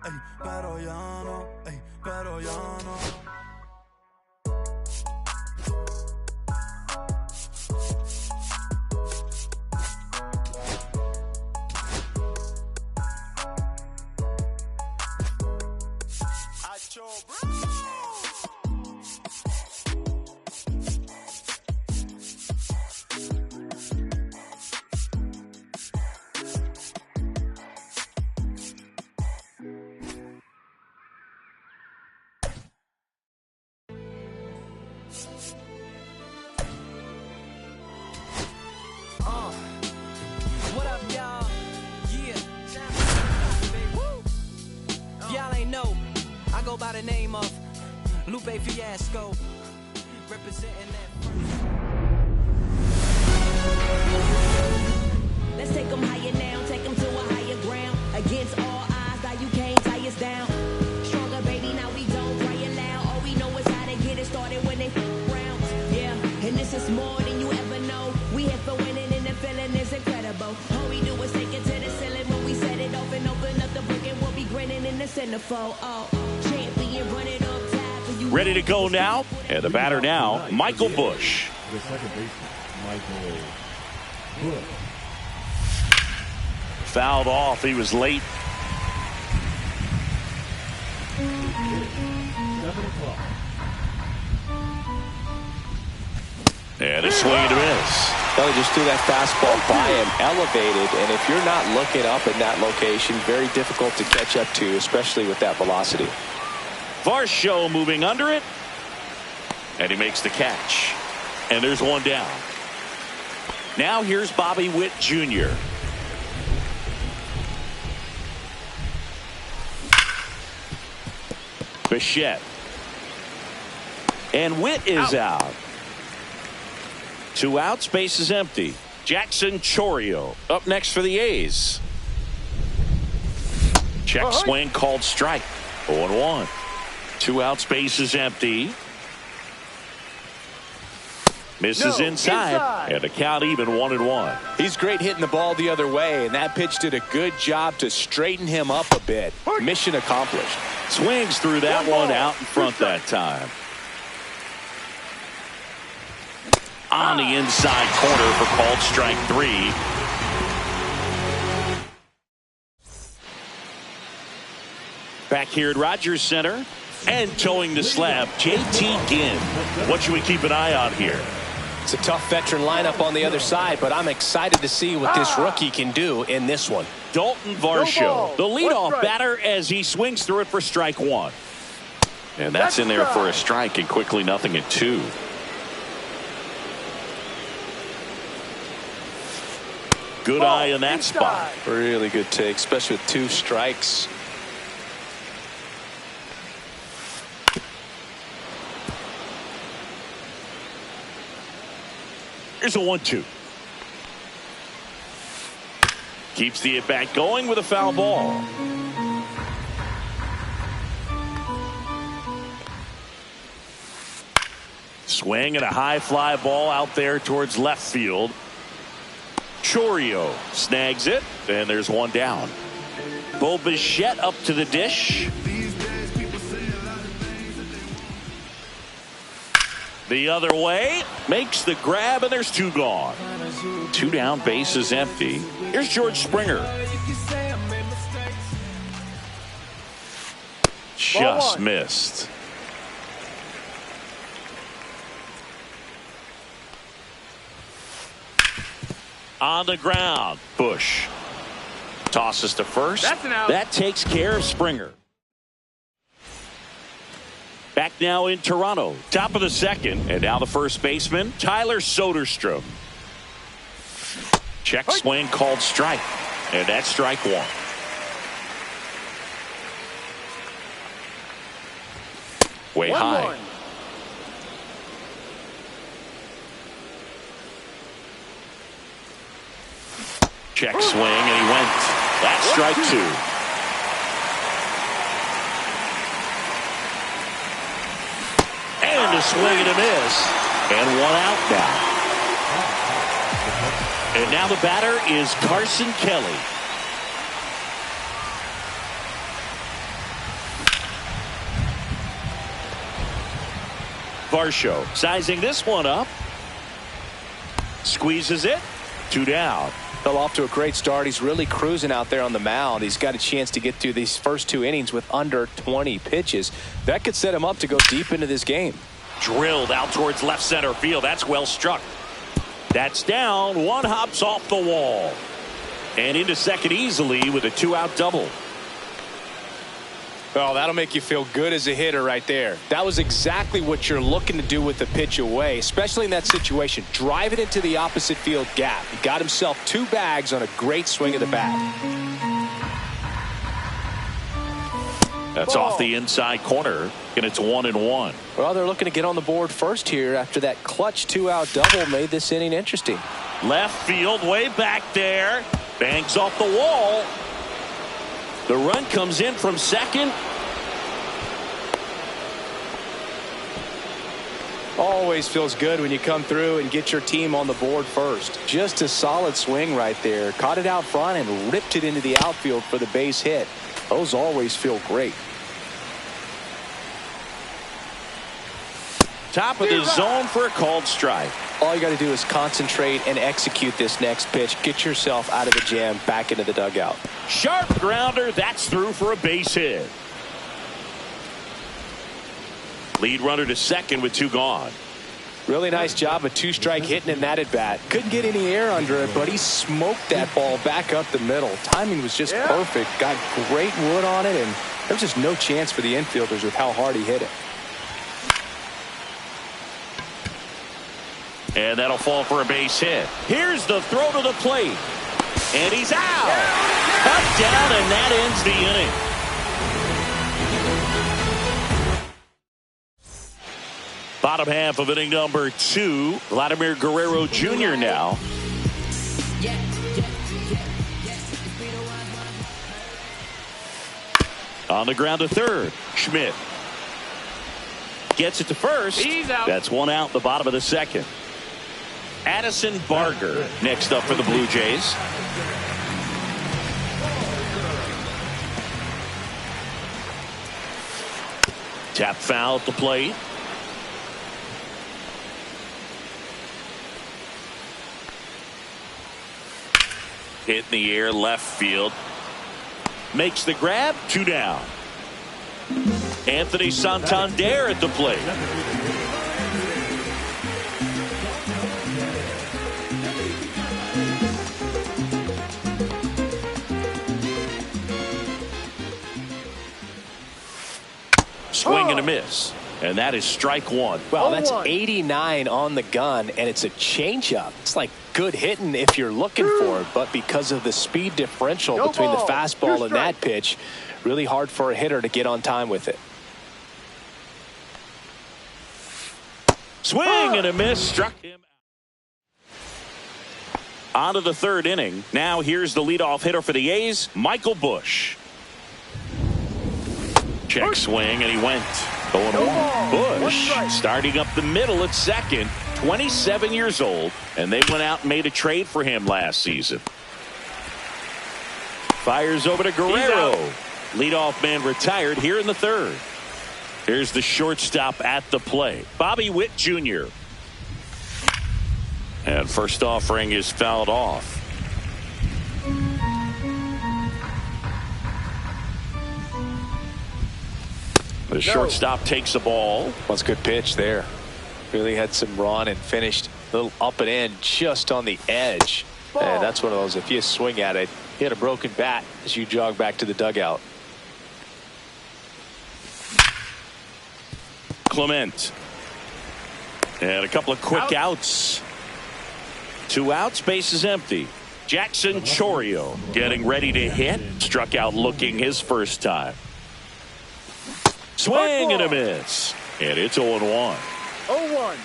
ey, pero ya no, ey, pero ya no. What up, y'all? Yeah. Y'all ain't know. I go by the name of Lupe Fiasco, representing that. Let's take them higher now, take them to a higher ground. Against all odds, now you can't tie us down. Stronger, baby, now we don't cry aloud. All we know is how to get it started when they round. Yeah, and this is more than you ever know. We here for winning and the feeling is incredible. All we do is take it to the ceiling when we set it off and open up the book and we'll be grinning in the centerfold. Oh, champion, run it up top for you. Ready to go now, and the batter now, Michael Busch. The second baseman, Michael Busch. Fouled off, he was late. 7 o'clock. And a swing and a miss. Well, he just threw that fastball by him, elevated, and if you're not looking up in that location, very difficult to catch up to, especially with that velocity. Varsho moving under it, and he makes the catch. And there's one down. Now here's Bobby Witt Jr. Bichette. And Witt is out. 2 outs, base is empty. Jackson Chourio up next for the A's. Check swing called strike. 0-1. 2 outs, base is empty. Misses inside, and a count even 1-1. He's great hitting the ball the other way, and that pitch did a good job to straighten him up a bit. Mission accomplished. Swings through that one out in front that time. On the inside corner for called strike 3. Back here at Rogers Center and towing the slab, JT Ginn. What should we keep an eye on here? It's a tough veteran lineup on the other side, but I'm excited to see what this rookie can do in this one. Dalton Varsho, the leadoff batter as he swings through it for strike 1. And that's in there for a strike, and quickly 0-2. Good eye in that spot. Really good take, especially with 2 strikes. Here's a 1-2. Keeps the at-bat going with a foul ball. Swing and a high fly ball out there towards left field. Chourio snags it, and there's one down. Bo Bichette up to the dish. The other way, makes the grab, and there's 2 gone. 2 down, base is empty. Here's George Springer. Just missed. On the ground, Busch tosses to first. That's an out. That takes care of Springer. Back now in Toronto, top of the second, and now the first baseman, Tyler Soderstrom. Check swing called strike, and that's strike 1. Way high. Check swing, and he went. That's strike 2. And a swing and a miss. And 1 out now. And now the batter is Carson Kelly. Varsho sizing this one up. Squeezes it. 2 down. Fell off to a great start. He's really cruising out there on the mound. He's got a chance to get through these first 2 innings with under 20 pitches. That could set him up to go deep into this game. Drilled out towards left center field. That's well struck. That's down. One hops off the wall. And into second easily with a 2-out double. Oh, that'll make you feel good as a hitter right there. That was exactly what you're looking to do with the pitch away, especially in that situation. Drive it into the opposite field gap. He got himself 2 bags on a great swing of the bat. That's off the inside corner, and it's 1-1. Well, they're looking to get on the board first here after that clutch 2-out double made this inning interesting. Left field, way back there. Banks off the wall. The run comes in from second. Always feels good when you come through and get your team on the board first. Just a solid swing right there. Caught it out front and ripped it into the outfield for the base hit. Those always feel great. Top of the zone for a called strike. All you got to do is concentrate and execute this next pitch. Get yourself out of the jam, back into the dugout. Sharp grounder. That's through for a base hit. Lead runner to second with 2 gone. Really nice job of 2-strike hitting in that at bat. Couldn't get any air under it, but he smoked that ball back up the middle. Timing was just perfect. Got great wood on it, and there was just no chance for the infielders with how hard he hit it. And that'll fall for a base hit. Here's the throw to the plate. And he's out. Up, down, and that ends the inning. Bottom half of inning number 2. Vladimir Guerrero Jr. now. On the ground to third. Schmidt gets it to first. He's out. That's 1 out in the bottom of the second. Addison Barger next up for the Blue Jays. Tap foul at the plate. Hit in the air, left field. Makes the grab, 2 down. Anthony Santander at the plate. Swing and a miss. And that is strike 1. Well, that's 89 on the gun, and it's a changeup. It's like good hitting if you're looking for it, but because of the speed differential between the fastball and that pitch, really hard for a hitter to get on time with it. Swing and a miss. Struck him out. On to the 3rd inning. Now here's the leadoff hitter for the A's, Michael Busch. Check swing, and he went. 0-1. Busch starting up the middle at second, 27 years old, and they went out and made a trade for him last season. Fires over to Guerrero. Leadoff man retired here in the 3rd. Here's the shortstop at the plate, Bobby Witt Jr. And first offering is fouled off. The shortstop takes the ball. That's a good pitch there. Really had some run and finished a little up and in just on the edge. And that's one of those, if you swing at it, you had a broken bat as you jog back to the dugout. Clement. And a couple of quick outs. 2 outs, base is empty. Jackson Chourio getting ready to hit. Struck out looking his first time. Swing and a miss. And it's 0-1. 0-1.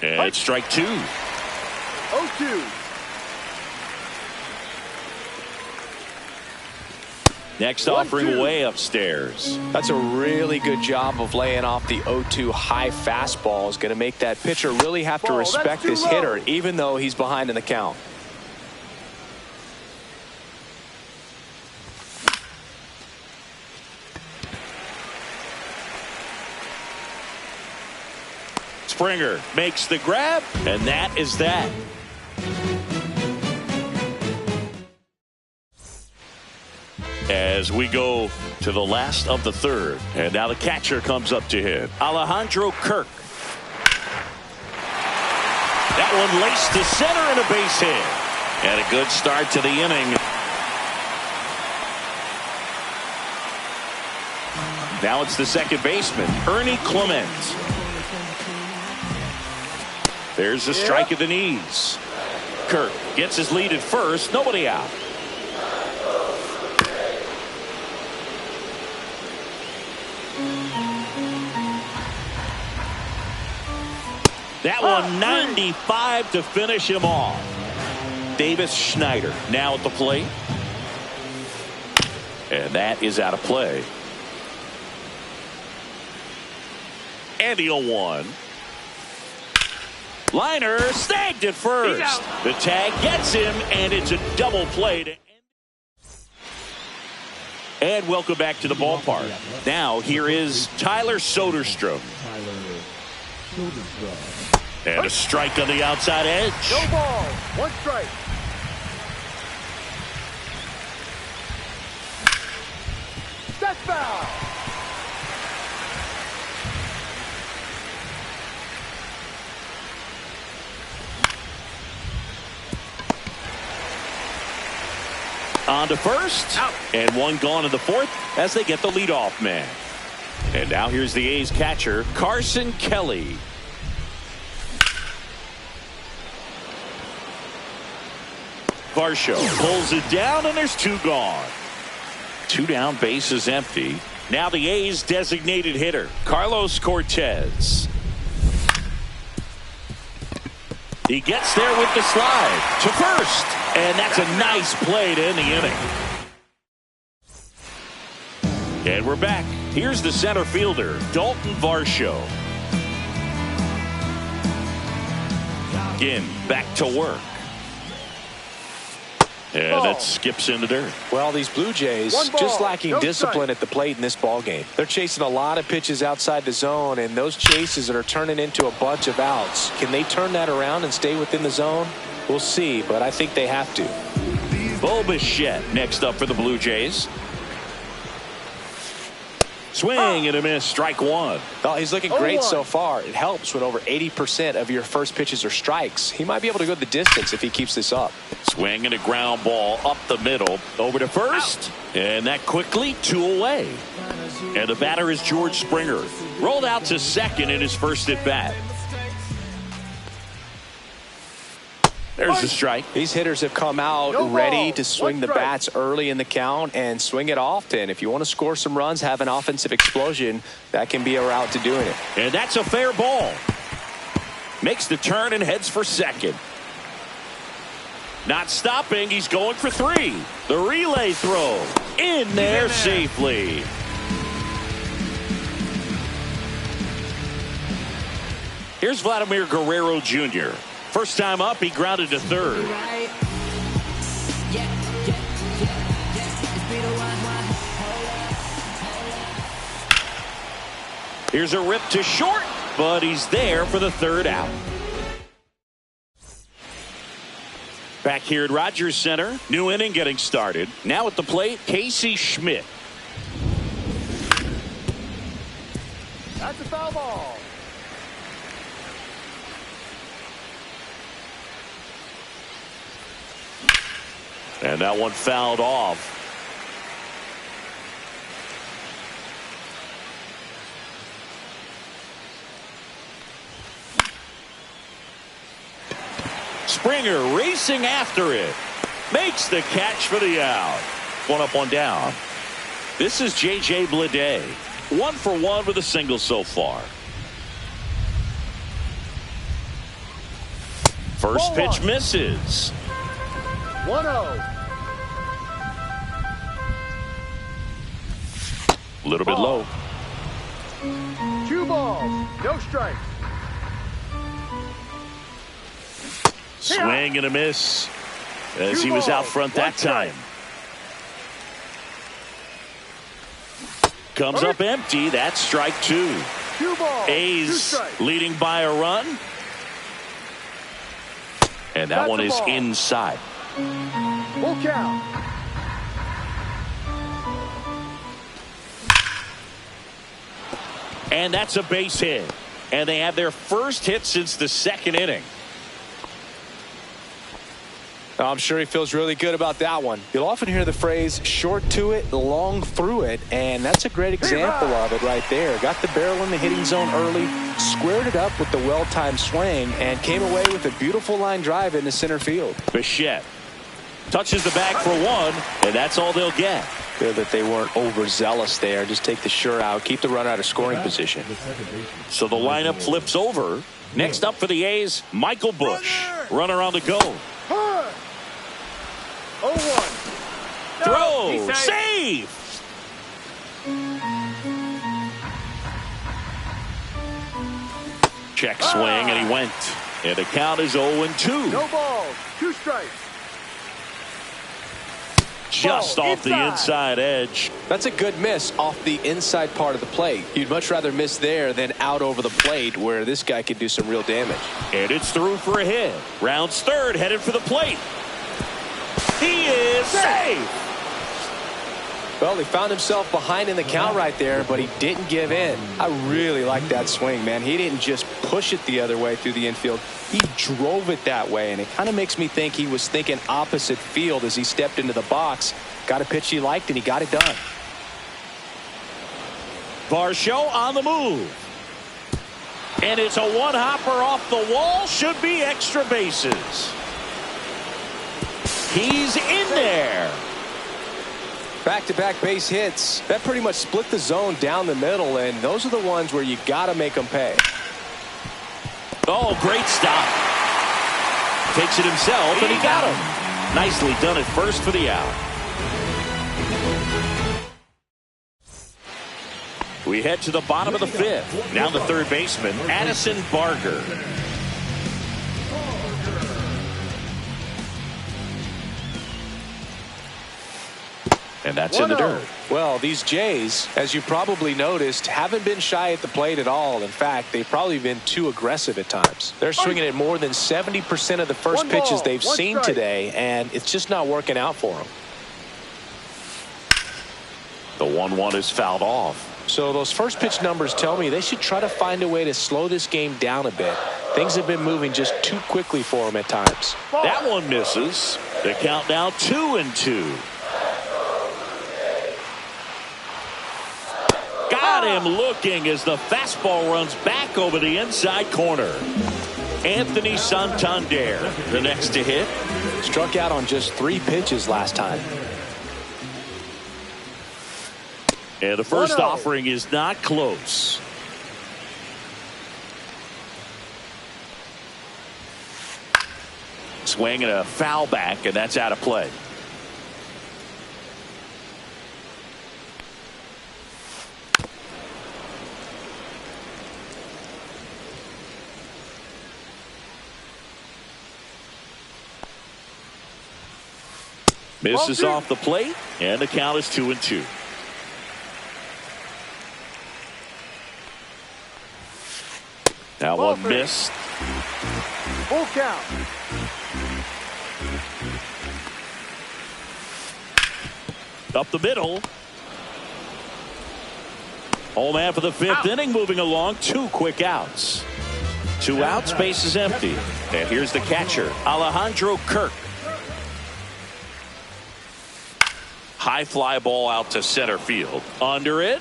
And it's strike 2. 0-2. Next offering way upstairs. That's a really good job of laying off the 0-2 high fastball. Is going to make that pitcher really have to respect this hitter, even though he's behind in the count. Springer makes the grab, and that is that. As we go to the last of the third, and now the catcher comes up to hit. Alejandro Kirk. That one laced to center and a base hit. And a good start to the inning. Now it's the second baseman, Ernie Clement. There's a strike at the knees. Kirk gets his lead at first, nobody out. That one 95 to finish him off. Davis Schneider now at the plate. And that is out of play. And the 0-1. Liner snagged at first. The tag gets him, and it's a double play. And welcome back to the ballpark. Now here is Tyler Soderstrom. And a strike on the outside edge. No ball. One strike. That's foul. On to first. Out. And one gone in the fourth as they get the leadoff man. And now here's the A's catcher, Carson Kelly. Varsho pulls it down, and there's two gone. Two down, base is empty. Now the A's designated hitter, Carlos Cortez. He gets there with the slide to first, and that's a nice play to end the inning. And we're back. Here's the center fielder, Dalton Varsho. Again, back to work. And that skips in the dirt. Well, these Blue Jays just lacking discipline at the plate in this ball game. They're chasing a lot of pitches outside the zone, and those chases that are turning into a bunch of outs. Can they turn that around and stay within the zone? We'll see, but I think they have to. Bo Bichette next up for the Blue Jays. Swing and a miss, strike one. Well, he's looking great so far. It helps when over 80% of your first pitches are strikes. He might be able to go the distance if he keeps this up. Swing and a ground ball up the middle, over to first, and that quickly 2 away. And the batter is George Springer, rolled out to second in his first at bat. There's the strike. These hitters have come out ready to swing the bats early in the count and swing it often. If you want to score some runs, have an offensive explosion, that can be a route to doing it. And that's a fair ball. Makes the turn and heads for second. Not stopping, he's going for 3. The relay throw in there safely. Here's Vladimir Guerrero Jr. First time up, he grounded to third. Here's a rip to short, but he's there for the third out. Back here at Rogers Center, new inning getting started. Now at the plate, Casey Schmidt. That's a foul ball. And that one fouled off. Springer racing after it. Makes the catch for the out. One up, one down. This is J.J. Bleday. 1 for 1 with a single so far. First pitch misses. 1-0. A little bit low. 2 balls, no strikes. Swing and a miss as he was out front that time. Comes up empty. That's strike 2. 2 balls. 2 A's strikes. leading by a run. And that That's one the is ball. inside. Full count. And that's a base hit. And they have their first hit since the second inning. I'm sure he feels really good about that one. You'll often hear the phrase short to it, long through it, and that's a great example of it right there. Got the barrel in the hitting zone early, squared it up with the well-timed swing, and came away with a beautiful line drive into center field. Bichette touches the bag for one, and that's all they'll get. Good that they weren't overzealous there. Just take the sure out, keep the runner out of scoring position. So the lineup flips over. Next up for the A's, Michael Busch. Runner on the go. 0-1. Throw. Save. Check swing, and he went. And the count is 0-2. No balls. 2 strikes. Just Ball off the inside edge. That's a good miss off the inside part of the plate. You'd much rather miss there than out over the plate where this guy could do some real damage. And it's through for a hit. Rounds third, headed for the plate. He is safe. Well, he found himself behind in the count right there, but he didn't give in. I really like that swing, man. He didn't just push it the other way through the infield. He drove it that way, and it kind of makes me think he was thinking opposite field as he stepped into the box. Got a pitch he liked, and he got it done. Varsho on the move. And it's a one-hopper off the wall. Should be extra bases. He's in there. Back-to-back base hits. That pretty much split the zone down the middle, and those are the ones where you got to make them pay. Oh, great stop. Takes it himself, and he got him. Nicely done at first for the out. We head to the bottom of the fifth. Now the third baseman, Addison Barger. And that's in the dirt. Well, these Jays, as you probably noticed, haven't been shy at the plate at all. In fact, they've probably been too aggressive at times. They're swinging at more than 70% of the first pitches they've seen today, and it's just not working out for them. The 1-1 is fouled off. So those first pitch numbers tell me they should try to find a way to slow this game down a bit. Things have been moving just too quickly for them at times. That one misses. The count now 2-2. Got him looking as the fastball runs back over the inside corner. Anthony Santander, the next to hit. Struck out on just 3 pitches last time. And the first offering is not close. Swing and a foul back, and that's out of play. Misses off the plate, and the count is 2-2. Now one missed. Full count. Up the middle. Home man for the fifth inning, moving along. 2 quick outs. 2 outs, base is empty. And here's the catcher, Alejandro Kirk. High fly ball out to center field. Under it.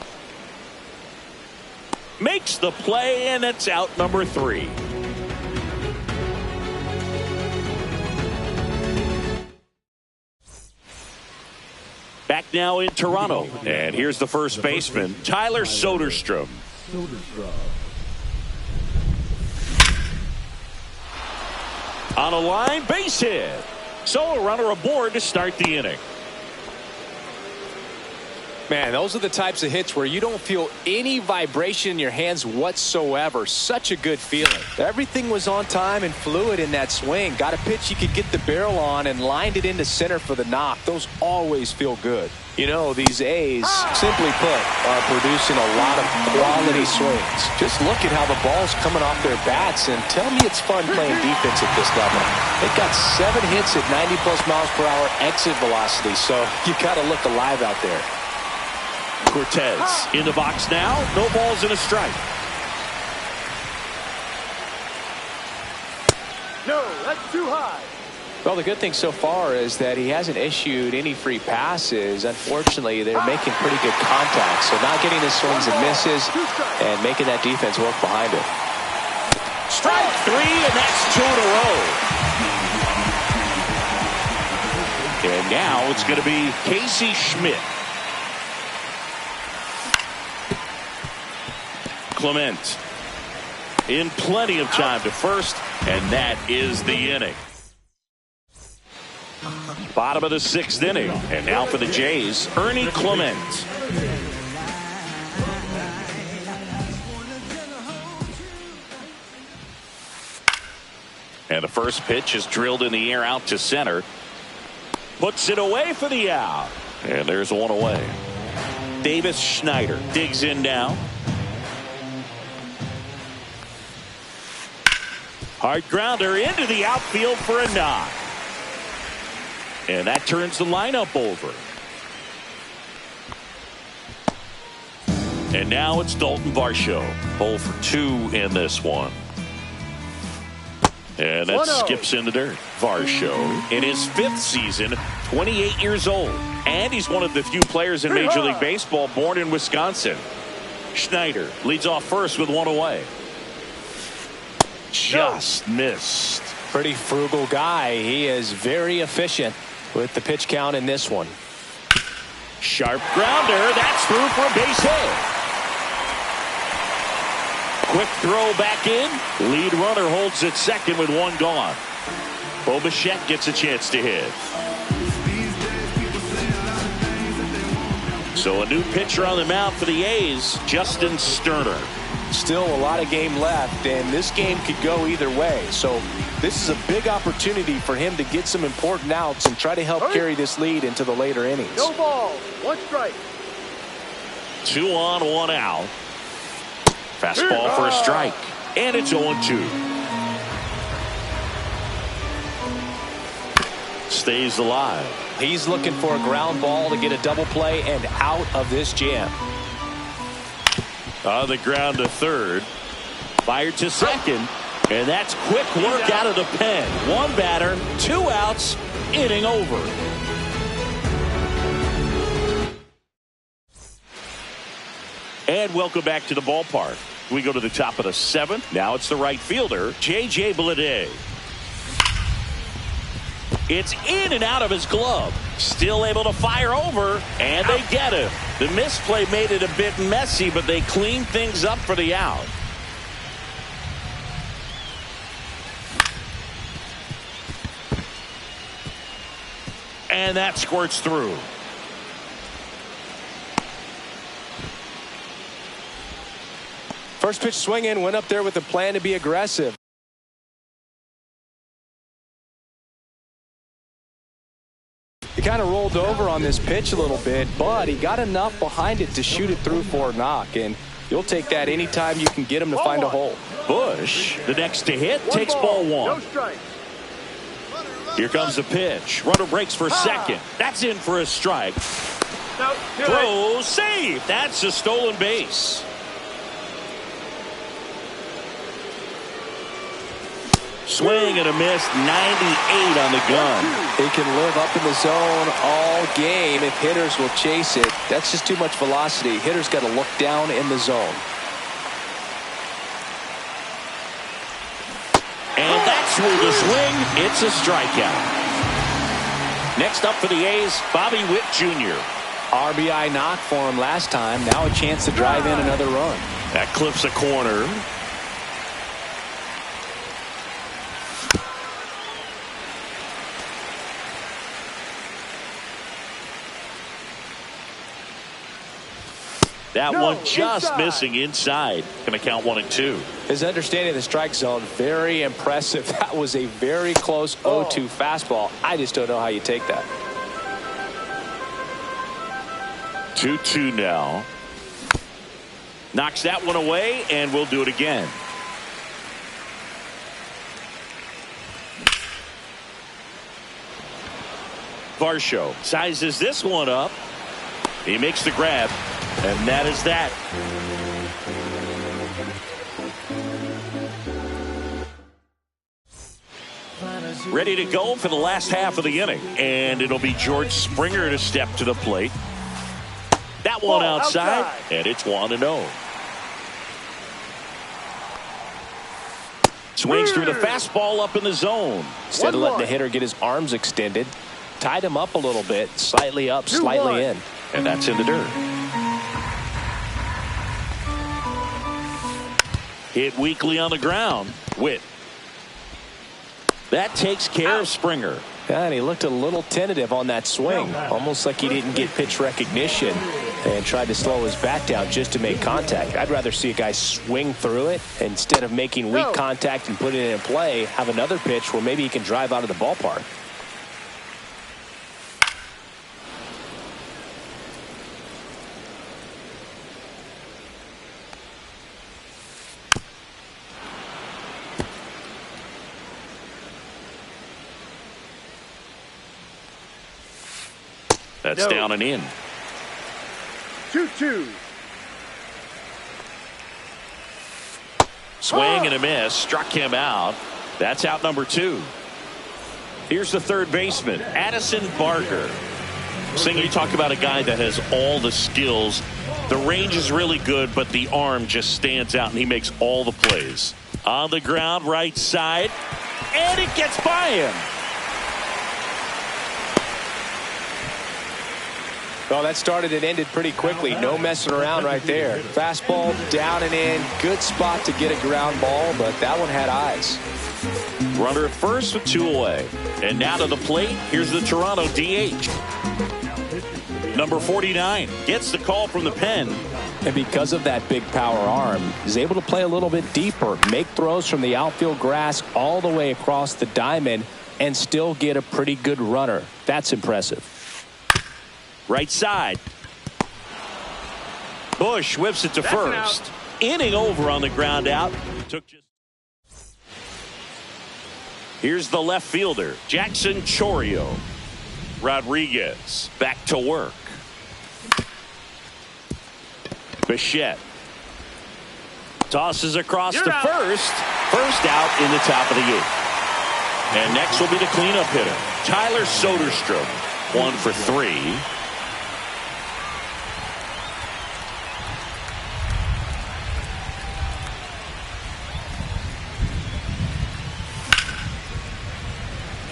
Makes the play, and it's out number 3. Back now in Toronto. And here's the first baseman, Tyler Soderstrom. On a line, base hit. So a runner aboard to start the inning. Man, those are the types of hits where you don't feel any vibration in your hands whatsoever. Such a good feeling. Everything was on time and fluid in that swing. Got a pitch you could get the barrel on and lined it into center for the knock. Those always feel good. You know, these A's, simply put, are producing a lot of quality swings. Just look at how the ball's coming off their bats, and tell me it's fun playing defense at this level. They've got 7 hits at 90-plus miles per hour exit velocity, so you got to look alive out there. Cortez in the box now. No balls and a strike. No, that's too high. Well, the good thing so far is that he hasn't issued any free passes. Unfortunately, they're making pretty good contact, so not getting his swings and misses and making that defense work behind it. Strike 3, and that's 2 in a row. And now it's going to be Casey Schmidt. Clement in plenty of time to first, and that is the inning. Bottom of the 6th inning, and now for the Jays, Ernie Clement. And the first pitch is drilled in the air out to center. Puts it away for the out. And there's one away. Davis Schneider digs in now. Hard grounder into the outfield for a knock. And that turns the lineup over. And now it's Dalton Varsho. 0 for 2 in this one. And that skips in the dirt. Varsho in his 5th season, 28 years old. And he's one of the few players in Major League Baseball born in Wisconsin. Schneider leads off first with 1 away. Just missed. Pretty frugal guy. He is very efficient with the pitch count in this one. Sharp grounder. That's through for a base hit. Quick throw back in. Lead runner holds at second with 1 gone. Bo Bichette gets a chance to hit. So a new pitcher on the mound for the A's, Justin Sterner. Still a lot of game left, and this game could go either way. So this is a big opportunity for him to get some important outs and try to help carry this lead into the later innings. No ball, 1 strike. 2 on, 1 out. Fastball for a strike, and it's 0-2. Stays alive. He's looking for a ground ball to get a double play and out of this jam. On the ground to third. Fired to second. And that's quick work out of the pen. 1 batter, 2 outs, inning over. And welcome back to the ballpark. We go to the top of the 7th. Now it's the right fielder, J.J. Bleday. It's in and out of his glove. Still able to fire over, and they get him. The misplay made it a bit messy, but they cleaned things up for the out. And that squirts through. First pitch swinging, went up there with a plan to be aggressive. He kind of rolled over on this pitch a little bit, but he got enough behind it to shoot it through for a knock, and you'll take that anytime you can get him to find a hole. Bush, the next to hit, takes ball 1. No strike. Here comes the pitch. Runner breaks for second. That's in for a strike. No, throw, save. That's a stolen base. Swing and a miss, 98 on the gun. He can live up in the zone all game if hitters will chase it. That's just too much velocity. Hitters got to look down in the zone. And that's where the swing. It's a strikeout. Next up for the A's, Bobby Witt Jr. RBI knock for him last time. Now a chance to drive in another run. That clips a corner. That one just missing inside. Going to count 1 and 2. His understanding of the strike zone, very impressive. That was a very close 0-2 fastball. I just don't know how you take that. 2-2 now. Knocks that one away, and we'll do it again. Varsho sizes this one up. He makes the grab, and that is that. Ready to go for the last half of the inning, and it'll be George Springer to step to the plate. That one outside, and it's 1-0. Swings through the fastball up in the zone. Instead of letting the hitter get his arms extended, tied him up a little bit, slightly up, slightly in. And that's in the dirt. Hit weakly on the ground. Witt. That takes care of Springer. And he looked a little tentative on that swing, almost like he didn't get pitch recognition and tried to slow his bat down just to make contact. I'd rather see a guy swing through it instead of making weak contact and putting it in play, have another pitch where maybe he can drive out of the ballpark. That's down and in. 2-2. Swing and a miss. Struck him out. That's out number 2. Here's the third baseman, Addison Barker. Singer, you talk about a guy that has all the skills. The range is really good, but the arm just stands out, and he makes all the plays. On the ground, right side, and it gets by him. Well, that started and ended pretty quickly. No messing around right there. Fastball down and in. Good spot to get a ground ball, but that one had eyes. Runner at first with 2 away. And now to the plate, here's the Toronto DH. Number 49 gets the call from the pen. And because of that big power arm, is able to play a little bit deeper, make throws from the outfield grass all the way across the diamond, and still get a pretty good runner. That's impressive. Right side. Bush whips it to first. Inning over on the ground out. Here's the left fielder, Jackson Chourio. Rodriguez back to work. Bichette tosses across to first. First out in the top of the 8th. And next will be the cleanup hitter, Tyler Soderstrom. 1 for 3.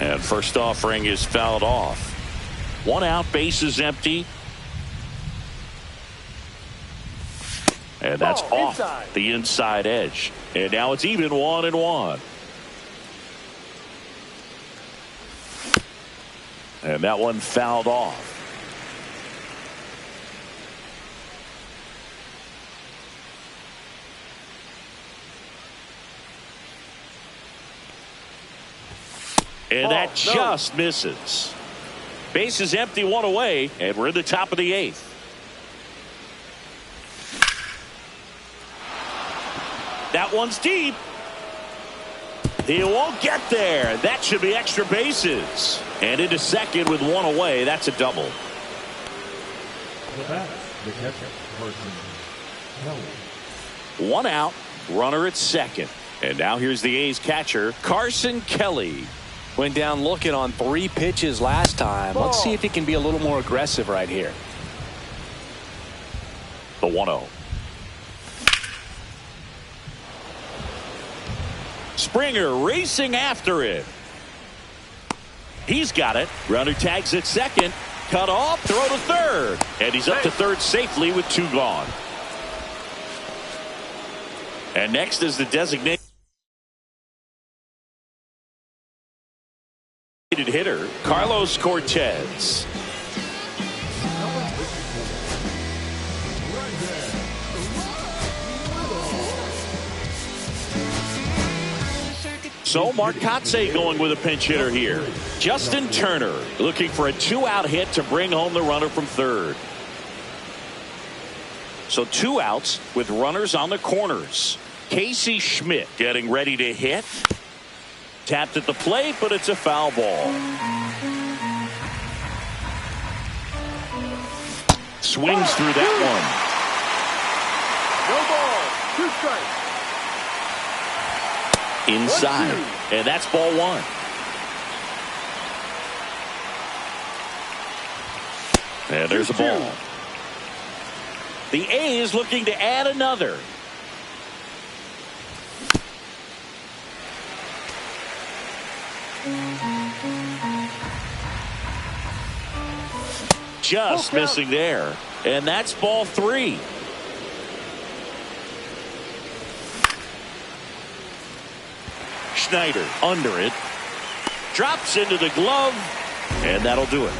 And first offering is fouled off. 1 out, bases empty. And that's off the inside edge. And now it's even 1-1. And that one fouled off. And that just misses. Base is empty, 1 away, and we're in the top of the 8th. That one's deep. He won't get there. That should be extra bases. And into second with 1 away. That's a double. The catcher, Carson Kelly. 1 out, runner at second. And now here's the A's catcher, Carson Kelly. Went down looking on 3 pitches last time. Let's see if he can be a little more aggressive right here. The 1-0. Springer racing after it. He's got it. Runner tags at second. Cut off, throw to third. And he's up to third safely with 2 gone. And next is the designated hitter, Carlos Cortez. So Mark Kotsay going with a pinch hitter here. Justin Turner looking for a 2-out hit to bring home the runner from third. So 2 outs with runners on the corners. Casey Schmidt getting ready to hit. Tapped at the plate, but it's a foul ball. Swings through that one. No ball. 2 strikes. Inside. 1-2. And that's ball 1. And there's a ball. The A's looking to add another. Just missing there. And that's ball 3. Schneider under it. Drops into the glove. And that'll do it.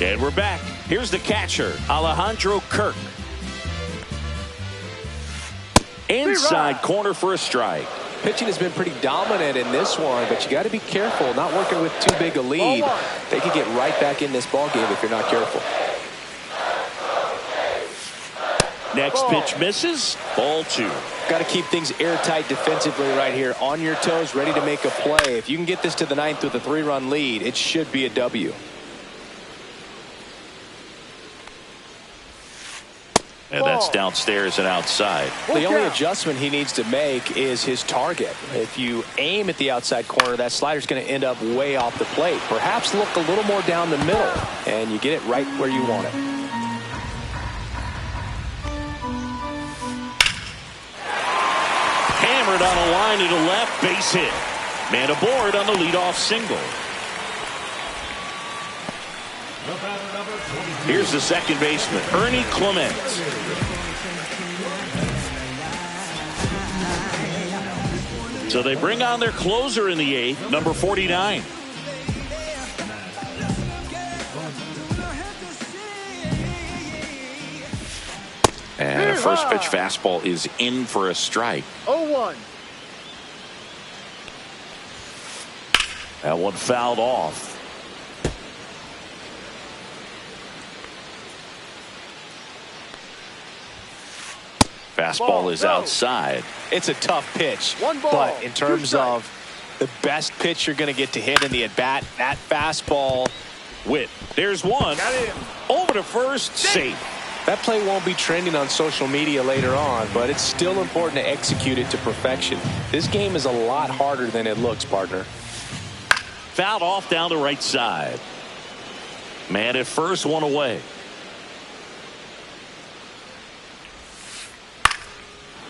And we're back. Here's the catcher, Alejandro Kirk. Inside corner for a strike. Pitching has been pretty dominant in this one, but you got to be careful. Not working with too big a lead. They could get right back in this ball game if you're not careful. Next pitch misses. Ball 2. Got to keep things airtight defensively right here. On your toes, ready to make a play. If you can get this to the 9th with a 3-run lead, it should be a W. And that's downstairs and outside. The only adjustment he needs to make is his target. If you aim at the outside corner, that slider's going to end up way off the plate. Perhaps look a little more down the middle, and you get it right where you want it. Hammered on a line to the left, base hit. Man aboard on the leadoff single. Here's the second baseman, Ernie Clement. So they bring on their closer in the 8th, number 49. And a first pitch fastball is in for a strike. 0-1. That one fouled off. Fastball is outside. It's a tough pitch. 1 ball, but in terms of the best pitch you're going to get to hit in the at-bat, that fastball. Witt. There's one. Got him. Over to first. Safe. That play won't be trending on social media later on, but it's still important to execute it to perfection. This game is a lot harder than it looks, partner. Fouled off down the right side. Man at first, one away.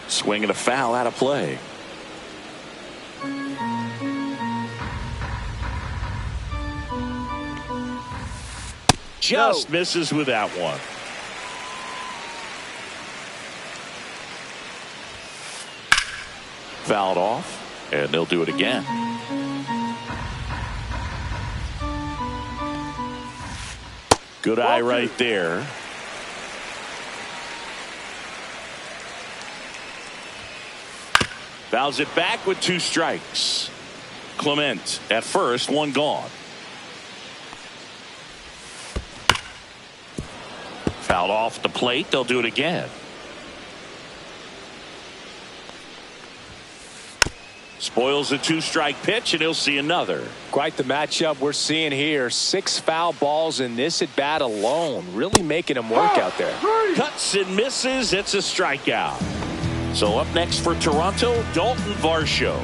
Swing and a foul out of play. Just misses with that one. Fouled off, and they'll do it again. Good eye right there. Fouls it back with 2 strikes. Clement at first, 1 gone. Fouled off the plate. They'll do it again. Spoils a 2-strike pitch, and he'll see another. Quite the matchup we're seeing here. 6 foul balls in this at bat alone. Really making him work out there. Cuts and misses. It's a strikeout. So up next for Toronto, Dalton Varsho.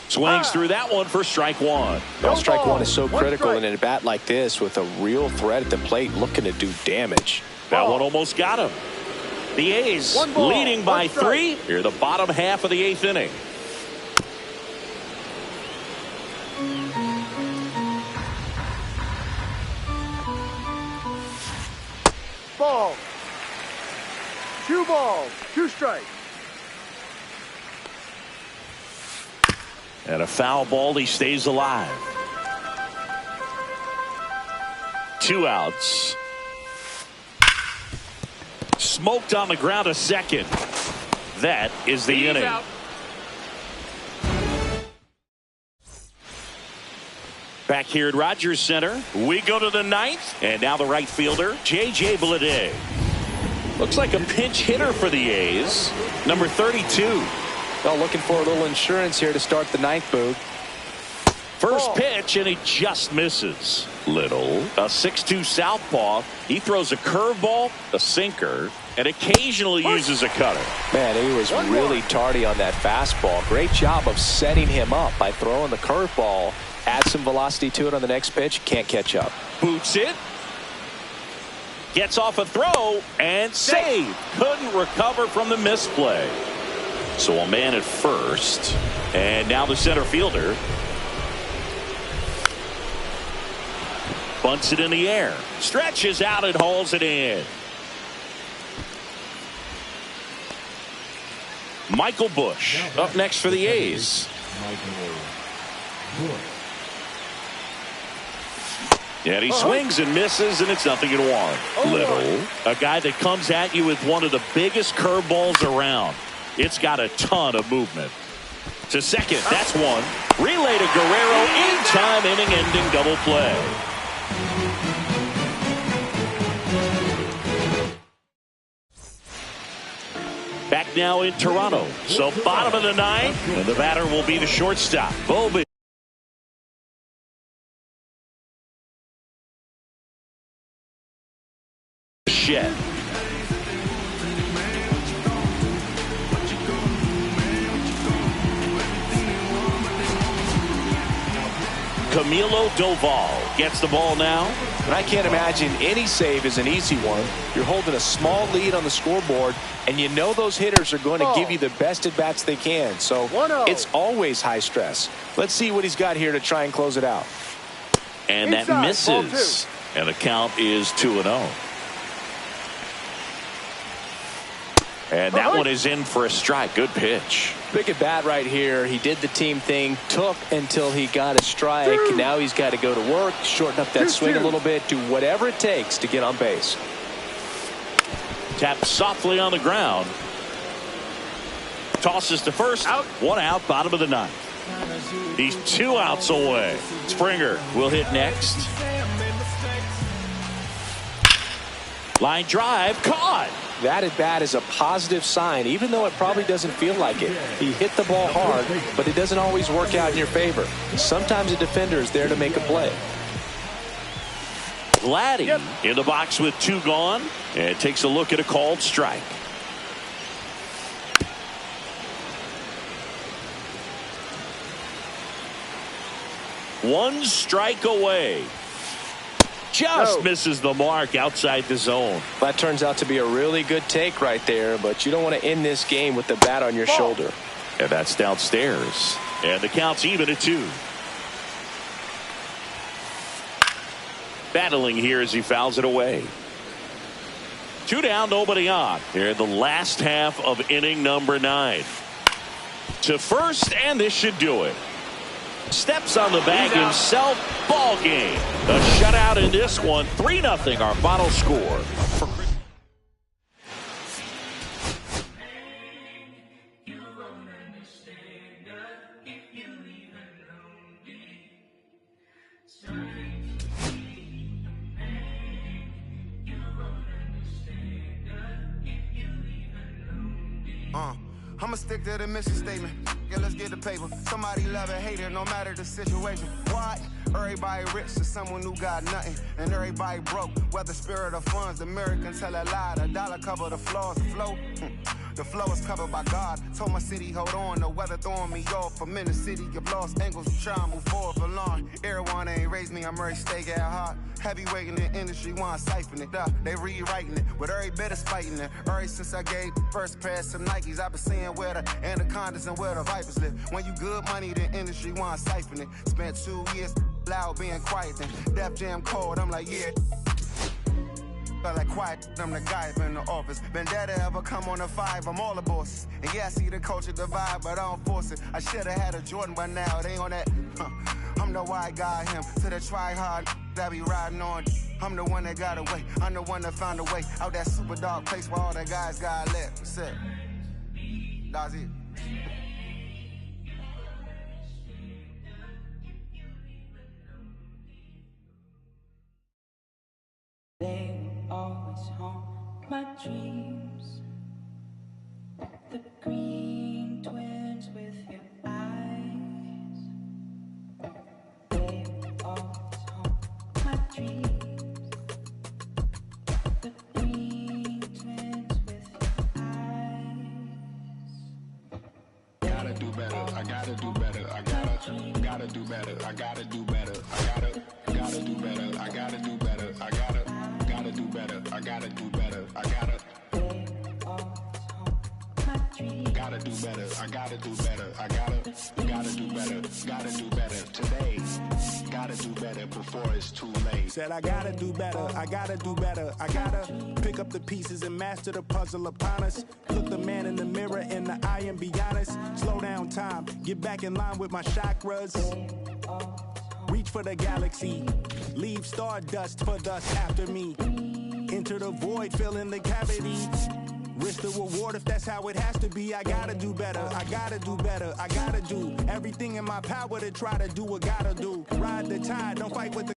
Swings through that one for strike 1. Well, strike 1 is so critical in an at-bat like this with a real threat at the plate looking to do damage. That one almost got him. The A's leading by 3 here the bottom half of the 8th inning. Ball. 2 balls, 2 strikes. And a foul ball, he stays alive. 2 outs. smoked on the ground a second. That is the inning. Out. Back here at Rogers Center, we go to the ninth, and now the right fielder, J.J. Bleday. Looks like a pinch hitter for the A's, number 32. Well, looking for a little insurance here to start the ninth, Boog. First pitch, and he just misses. Little, a 6'2 southpaw. He throws a curveball, a sinker, and occasionally uses a cutter. Man, he was really tardy on that fastball. Great job of setting him up by throwing the curveball. Add some velocity to it on the next pitch. Can't catch up. Boots it. Gets off a throw and saved. Couldn't recover from the misplay. So a man at first. And now the center fielder. Bunts it in the air. Stretches out and hauls it in. Michael Busch up next for the A's. And he swings and misses, and it's 0-1. Little, a guy that comes at you with one of the biggest curveballs around. It's got a ton of movement. To second, that's one. Relay to Guerrero, in-time inning-ending double play. Back now in Toronto. So bottom of the ninth, and the batter will be the shortstop, Bobby. Shed. Camilo Doval gets the ball now. And I can't imagine any save is an easy one. You're holding a small lead on the scoreboard, and you know those hitters are going to give you the best at bats they can. So it's always high stress. Let's see what he's got here to try and close it out. And that misses. And the count is 2-0. And that one is in for a strike. Good pitch. Big at bat right here. He did the team thing, took until he got a strike. Now he's got to go to work, shorten up that swing a little bit, do whatever it takes to get on base. Tapped softly on the ground. Tosses to first. Out. One out, bottom of the ninth. He's 2 outs away. Springer will hit next. Line drive, caught. That at bat is a positive sign, even though it probably doesn't feel like it. He hit the ball hard, but it doesn't always work out in your favor. Sometimes a defender is there to make a play. Vladdy in the box with 2 gone, and takes a look at a called strike. One strike away. Just misses the mark outside the zone. That turns out to be a really good take right there, but you don't want to end this game with the bat on your shoulder. And that's downstairs. And the count's even at 2. Battling here as he fouls it away. 2 down, nobody on. Here in the last half of inning number 9. To first, and this should do it. Steps on the bag himself. Ball game. A shutout in this one. 3-0 our final score. I'ma stick to the mission statement. Yeah, let's get the paper. Somebody love it, hate it, no matter the situation. What? Everybody rich to someone who got nothing, and everybody broke. Whether spirit or funds, the American tell a lie. The dollar cover the flaws, the flow. The flow is covered by God. Told my city, hold on, the weather throwing me off. I'm in the city, get lost angles, try to move forward for long. Everyone ain't raised me, I'm ready to stay at heart. Heavyweight in the industry, want siphon it up. They rewriting it, but every bit is fighting it. Ever since I gave the first pass some Nikes, I've been seeing where the anacondas and where the vipers live. When you good money, the industry want siphon it. Spent 2 years loud being quiet, then Def Jam cold, I'm like, yeah. But like quiet, I'm the guy up in the office. Vendetta ever come on a 5, I'm all the bosses. And yeah, I see the culture divide, but I don't force it. I should've had a Jordan by now, they on that. I'm the white guy, him. To the try hard, that be riding on. I'm the one that got away. I'm the one that found a way out that super dark place where all the guys got left. What's up? That's it. They will always haunt my dreams. The green twins with your eyes. They will always haunt my dreams. The green twins with your eyes. Gotta do better, I gotta do better, I gotta do better, I gotta do better, I gotta do better, I gotta do better, I gotta do better, I gotta do better, I gotta do better, I gotta do better, I gotta do better today. Gotta do better before it's too late. Said I gotta do better, I gotta do better, I gotta pick up the pieces and master the puzzle upon us. Look the man in the mirror in the eye and be honest. Slow down time, get back in line with my chakras. Reach for the galaxy, leave stardust for dust after me. Enter the void, fill in the cavity. Risk the reward if that's how it has to be. I gotta do better, I gotta do better, I gotta do everything in my power to try to do what gotta do. Ride the tide, don't fight with the